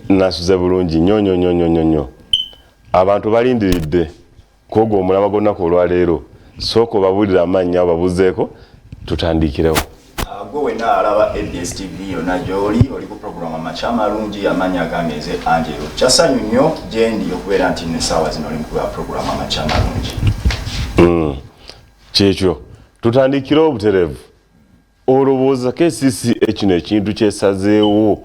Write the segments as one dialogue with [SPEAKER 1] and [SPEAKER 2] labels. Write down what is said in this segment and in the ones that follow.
[SPEAKER 1] Nasuze bulungi nnyo abantu balindiridde kogo omulaba gonna ko olwaleero sooka babulira amannya ababuzeeko tutandikirewo.
[SPEAKER 2] Gwe na alaba ABS-TV yonna gy'oli oli ku programu Amakya Amalungi amannya agameze Angelo. Kyasanyu nnyo gye ndi okubeera nti n'essaawa zino oli mu programu Amakya Amalungi.
[SPEAKER 1] Kyekyo tutandikirewo obutereevu. Olowooza KCCA kino ekintu kyesazeewo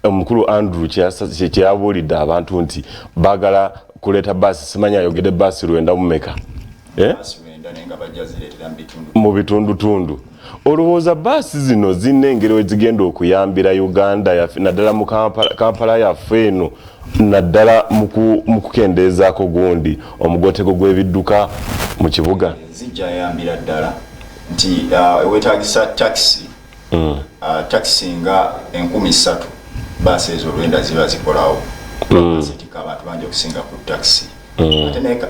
[SPEAKER 1] omukulu Andrew kyeyabuulidde abantu nti baagala kuleeta baasi simanya ayogedde baasi lwenda mumeka mu bitundutundu. Olowooza baasi zino zirina engeri we zigenda okuyambira Uganda yaffe naddala mu Kampala yaffe eno naddala mu kukendeezaako gundi omugoteko gw'ebidduka mu kibuga
[SPEAKER 2] zijja yambira ddala nti weetaagisa taxi taxi nga 3,000 baasi ezo lwenda ziba zikolawo zitika abantu bangi okusinga ku taxi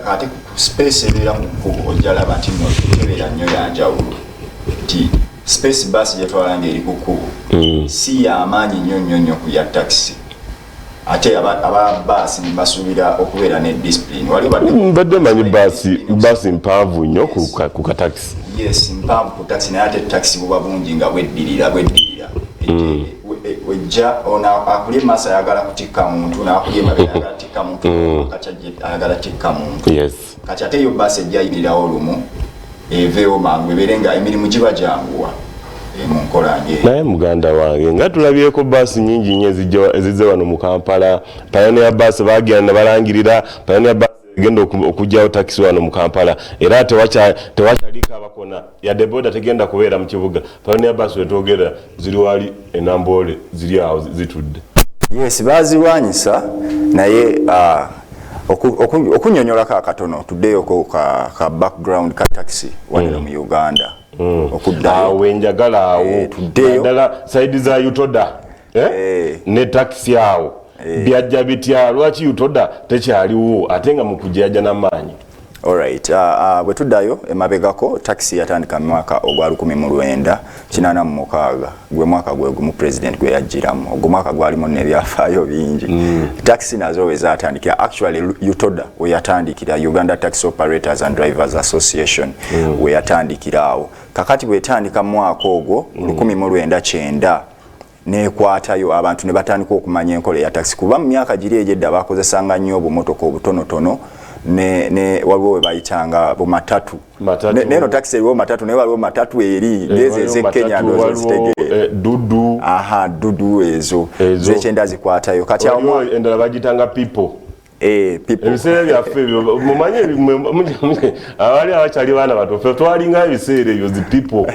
[SPEAKER 2] ate ku space ebeera mu kkubo ojja laba nti nno tebeera nnyo yanjawulo nti space baasi gyetwala ng'eri ku kkubo si y'amaanyi nnyo ku ya taxi ate aba baasi basuubira okubeera ne discipline
[SPEAKER 1] mbadde manyi baasi mpanvu nnyo ku kataxi.
[SPEAKER 2] Yes, mpanvu ku taxi naye ate taxi buba bungi nga bweddirira wejja ono akuli maaso ayagala kutikka muntu n'akuli emabega ayagala tikka muntu kati ayagala tikka muntu kati ate yo baasi ejja ayimirirawo olumu eveewo mangu ebeere nga emirimu giba janguwa mu nkola ng'eyo.
[SPEAKER 1] Naye muganda wange nga tulabyeko baasi nnyingi nnyo ezizze wano mu Kampala. Pioneer baasi baagenda balangirira Pioneer baasi egenda okujjawo takisi wano mu Kampala era tewakyaliko abakona yadde boda tegenda kubeera mu kibuga. Pioneer baasi wetwogera ziri wali enamboole ziri awo zitudde.
[SPEAKER 2] Yes, baazirwanyisa naye okunnyonnyolako akatono tuddeyoko ka background ka taxi wano mu Uganda
[SPEAKER 1] okuddayo enjagala awo ddala saidi za Utoda ne taxi awo byajja bitya lwaki Utoda tekyaliwo ate nga mukujjaja n'amaanyi.
[SPEAKER 2] Alright, bwe tuddayo emabegako taxi yatandika mu mwaka ogwa 1986 gwe mwaka gwe gumu president gwe yajjiramu ogwo mwaka gwalimu n'ebyafaayo bingi. Taxi nazo we zaatandikira actually Utoda we yatandikira Uganda Taxi Operators and Drivers Association we yatandikiraawo kakati bwe yatandika mu mwaka ogwo 1990 nekwatayo abantu ne batandika okumanya enkola ya taxi kuba mu myaka giri egyedda bakozesanga nnyo obumotoka obutonotono ne waliwo we bayitanga bumatatu neno taxi eriwo matatu naye waliwo matatu eri leze Kenya ndozo zitegeera dudu ezo zekyenda zikwatayo kati awo
[SPEAKER 1] endala bagitanga people
[SPEAKER 2] people
[SPEAKER 1] ebiseera byaffe mumanye abali abakyali baana bato ffe twalinga ebiseera ebyo zi people.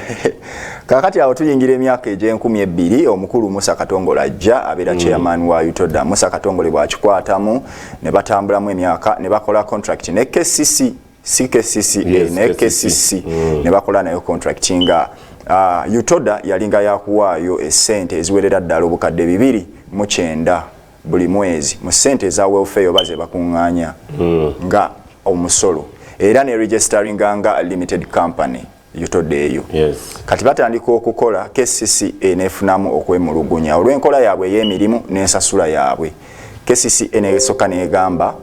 [SPEAKER 2] Kakati awo tuyingira emyaka egy'enkumi 2 omukulu Musa Katongole ajja abeera chairman wa Utoda. Musa Katongole bwakikwatamu ne batambulamu emyaka ne bakola contract ne KCC ne KCC ne bakola nayo contract nga Utoda yalinga yakuwaayo esente eziwerera ddala obukadde 209 buli mwezi mu sente za welfare baze bakuŋŋaanya nga omusolo era ne registeringa nga limited company Utoda eyo. Kati batandika okukola KCCA nefunamu okwemulugunya olw'enkola yaabwe ey'emirimu n'ensasula yaabwe. KCCA nesooka negamba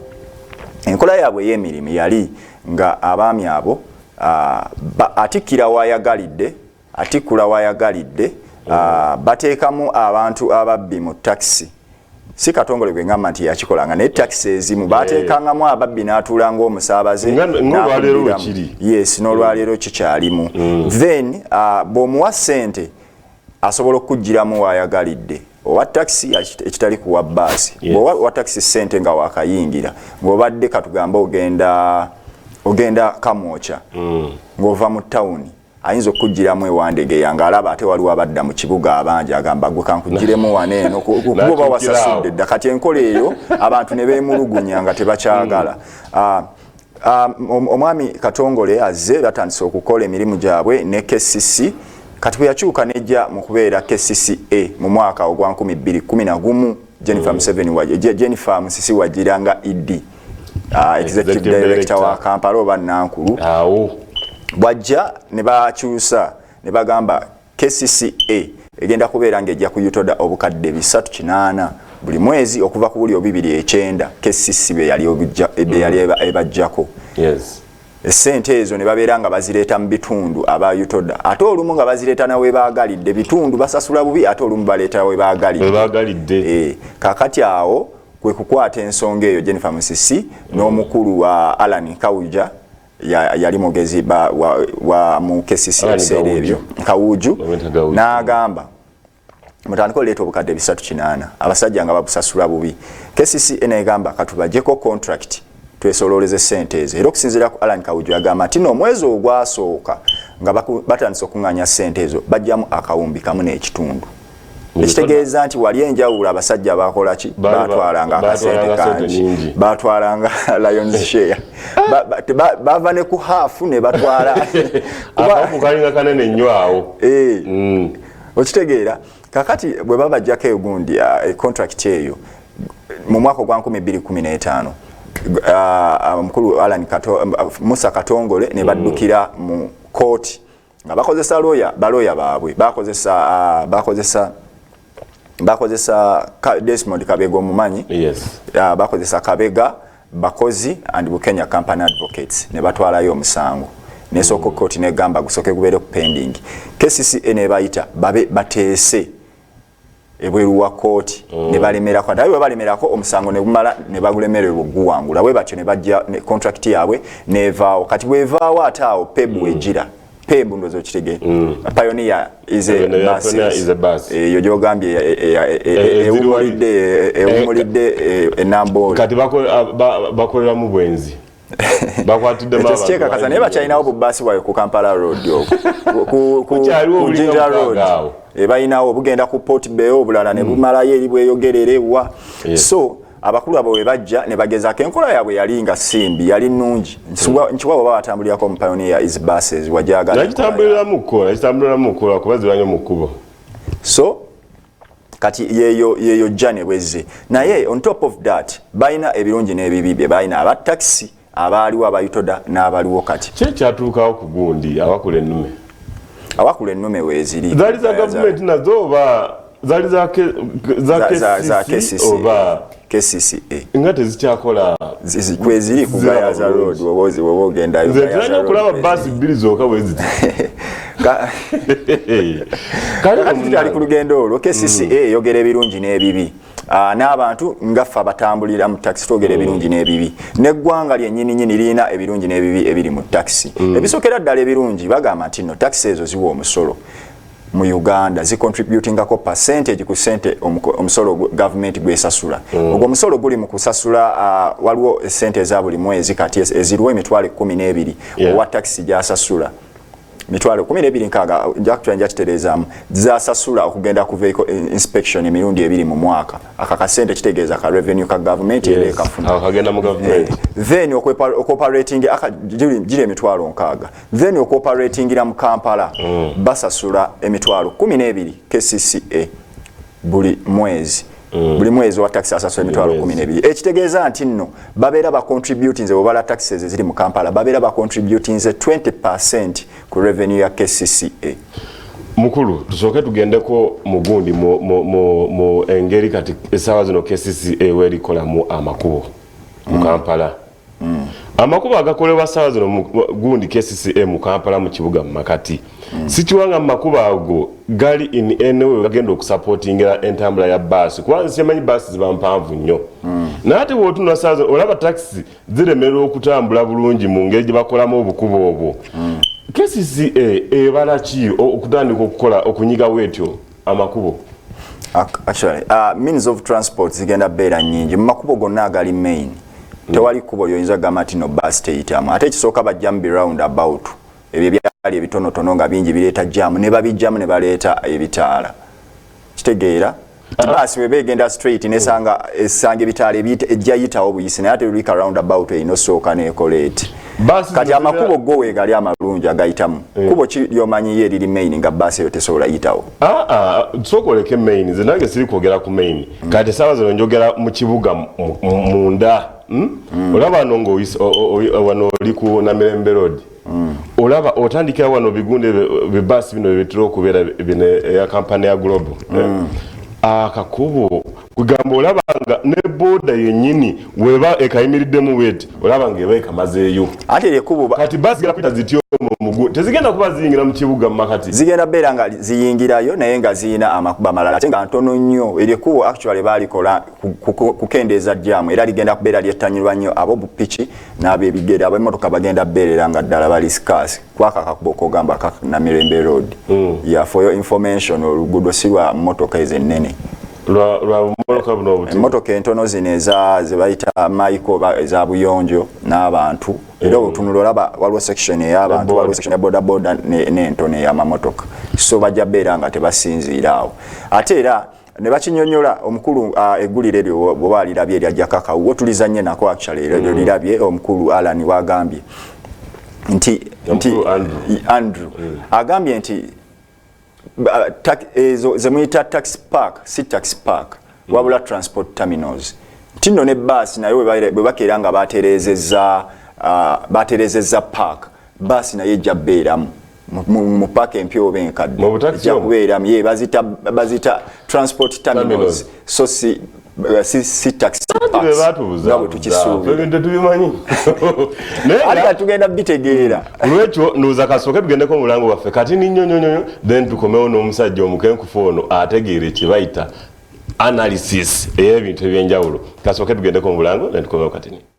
[SPEAKER 2] enkola yaabwe ey'emirimu yali nga abaami abo atikkira waayagalidde bateekamu abantu ababbi mu taxi. Si Katongole gwe ngamba nti yakikolanga naye taxi ezimu bateekangamu ababbi n'atuulanga omusaabaze n'olwaleero kikyalimu. Then bw'omuwa ssente asobola okukugiramu waayagalidde owa taxi ekitali kuwa baasi bw'owa taxi ssente nga wakayingira ng'obadde katugamba ogenda Kamwocha ng'ova mu tawuni ayinza okukugiramu ewandege yange alaba ate waliwo abadda mu kibuga abangi agamba gwe kankugiremu waneeno kuba wasasudde dda kati enkola eyo abantu ne beemulugunya nga tebakyagala. Omwami Katongole azze batandise okukola emirimu gyabwe ne KCC kati bwe yakyuka nejja mu kubeera KCCA mu mwaka ogwa 2011 Jennifer Musisi wajjira nga ED executive director wa Kampala oba Nankulu bwajja ne bakyusa ne bagamba KCCA egenda kubeera ng'ejja kuyutoda obukadde 380 buli mwezi okuva ku buli 229 KCC be yali ebajjako.
[SPEAKER 1] Yes.
[SPEAKER 2] Esente ezo ne babeera nga bazireeta mu bitundu abayutoda ate olumu nga bazireeta nawe baagalidde bitundu basasula bubi ate olumu baleeta we baagalidde. Kakati awo kwe kukwata ensonga eyo Jennifer Musisi n'omukulu wa Alan Kawuja yali mugezi wa mu KCC ebiseera ebyo Kawuju n'agamba mutandika oleeta obukadde 380 abasajja nga babusasula bubi. KCC enegamba katubajjeko contract twesololeze sente ezo era okusinziira ku Alan Kawuju yagamba nti n'omwezi ogwasooka nga batandise okuŋŋaanya sente ezo bajjamu akawumbi kamu n'ekitundu. Ekitegeeza nti wali enjawulo abasajja bakola ki batwalanga akasente kangi batwalanga Lions share bava ne ku half ne batwala
[SPEAKER 1] kukalinga kanene nnyo awo.
[SPEAKER 2] Okitegeera kakati bwe babajjako egundi contract eyo mu mwaka gwa 2015 mukulu Alan Musa Katongole ne baddukira mu court nga bakozesa baloya baabwe bakozesa Desmond Kabega omumanyi.
[SPEAKER 1] Yes.
[SPEAKER 2] Bakozesa Kabega Bakozi and Bukenya Company Advocates ne batwalayo omusango nesoko court negamba gusoke gubeere ku pending. KCC ene bayita bateese ebweru wa court ne balemerako naye balemerako omusango ne gumala ne bagulemererwa guwangula we batyo ne bajja contract yaabwe nevaawo kati bwevaawo ataawo pebu ejira pebu ndozo kitege Pioneer is a bus yo jogambye ewumulidde enambo
[SPEAKER 1] kati bakolera mu bwenzi bakwatidde mama
[SPEAKER 2] cheka kazane bachina obu basi wayo ku Kampala road ku Jinja road bayinawo bugenda ku Port Bay obulala ne bumalayo eri bweyogererewa. So abakulu abo we bajja ne bagezaako enkola yaabwe yali nga simbi yali nnungi nkiwabo babatambulirako mu Pioneer is buses wajagala
[SPEAKER 1] nakitambulira mukola kubaziranye mu kkubo.
[SPEAKER 2] So kati yeyo jane bwezze naye on top of that bayina ebirungi n'ebibi bye bayina aba taxi abaaliwo abayutoda n'abaliwo kati
[SPEAKER 1] kyatuukawo ku gundi awakula
[SPEAKER 2] ennume weeziri
[SPEAKER 1] zaali za gavumenti nazo oba zaali za KCC oba
[SPEAKER 2] KCCA
[SPEAKER 1] nga tezikyakola
[SPEAKER 2] kweziri ku Gayaza road woba ogendayo
[SPEAKER 1] zetulanya okulaba basi bbiri zokka bweziti
[SPEAKER 2] kati ali ku lugendo olwo KCCA eyogera ebirungi n'ebibi n'abantu ngaffe abatambulira mu taxi twogera ebirungi n'ebibi n'eggwanga lyennyini lirina ebirungi n'ebibi ebiri mu taxi. Ebisookera ddala ebirungi bagamba nti nno taxi ezo ziwa omusolo mu Uganda zicontributingako percentage ku sente omusolo government gwesasula. Ogwo omusolo guli mu kusasula waliwo sente eza buli mwezi kati eziriwo emitwalo 12 owa taxi gyasasula mitwalo 12 nkaga njakutanja kitereezaamu zasasula okugenda ku vehicle inspection emirundi 2 mu mwaka akakasente kitegeeza ka revenue ka government ere kafuna
[SPEAKER 1] akagenda mu government
[SPEAKER 2] then cooperating jire emitwalo nkaaga then cooperatingira mu Kampala basasula emitwalo 12 KCCA buli mwezi buli mwezi wa taxi asasula emitwalo 12 ekitegeeza nti nno babeera ba contributing ze obala taxes ziri mu Kampala babeera ba contributing 20% ku revenue ya KCCA.
[SPEAKER 1] Mukulu tusooke tugendeko mugundi mu engeri kati essaawa zino KCCA werikolamu amakubo mu Kampala. Amakubo agakolebwa essaawa zino gundi KCCA mu Kampala mu kibuga mu Makati sikiwanga mu makubo ago gali in any way bagenda okusupportingira entambula ya basi kuba nsimanyi basi ziba mpanvu nnyo naate bw'otunula essaawa olaba taxi ziremerera okutambula bulungi mu ngeri gye bakolamu obukubo obwo. KCCA ebala ki okutandika okukola okunyiga bwetyo amakubo?
[SPEAKER 2] Actually means of transport zigenda beera nnyingi mu makubo gonna agali main tewali kubo lyoyinza gamba nti no bus teyitamu ate ekisooka bajjamu round about ebyo byali ebitonotono nga bingi bireeta jamu ne babijjamu ne baleeta ebitaala kitegeera basi webegenda straight nesanga esanga ebitaala ejja yitawo buyisi naye ate lulika round about enosooka nekolete kati amakubo go wegali amalungi agayitamu kubo yomanyiye eriri main nga basi eyo tesobola yitawo
[SPEAKER 1] sokoleke main zenange siri kwogera ku main kati essaawa zino njogera mu kibuga munda olaba wano ng'owano oli ku Namirembe road olaba otandika wano bigunde be bus bino bitiro okubeera bino ya kampani ya Global akakubo kugamba olabanga ne boda yennyini weba ekayimiriddemu weti olabanga eba ekamazeeyo
[SPEAKER 2] ate lekubo
[SPEAKER 1] kati basi gapita zityo tezigenda kuba ziyingira mu kibuga mu makati
[SPEAKER 2] zigenda beera nga ziyingirayo naye nga ziyina amakuba malala ate nga ntono nnyo eryekubo actually balikola kukendeeza jjamu era ligenda kubeera lyettanyirwa nnyo abo bupiki n'ab'ebigere ab'emmotoka bagenda beerera nga ddala bali scarce kwaka akakubo kogamba ka Namirembe Road for your information oluguudo si lwa mmotoka ezennene emmotoka entono zino ze bayita Michael eza buyonjo n'abantu era otunula olaba waliwo section ey'abantu waliwo section ya bodaboda n'entono ey'amamotoka so bajja beera nga tebasinziira awo ate era ne bakinyonyola omukulu eggulire eryo bw'oba alirabye erya Jakakawu wo tulizannye nako actually eryo lirabye omukulu Alan wagambye nti Andrew agambye nti ezo zemuyita taxi park si taxi park wabula transport terminals tino ne bus nayo bwe bakeera nga baterezeza park bus naye ejja beeramu mu park empya oba enkadde ejja kubeeramu ye bazita transport terminals so si taxi
[SPEAKER 1] bwe tukisuubira
[SPEAKER 2] ate tugenda bitegeera
[SPEAKER 1] olwekyo ndowooza kasooke tugendeko mu mulango waffe kati ninyonyonyo then tukomewo n'omusajja omukenkufu ono ategeera ekibayita analysis ey'ebintu ebyenjawulo kasooke tugendeko mu mulango then tukomewo kati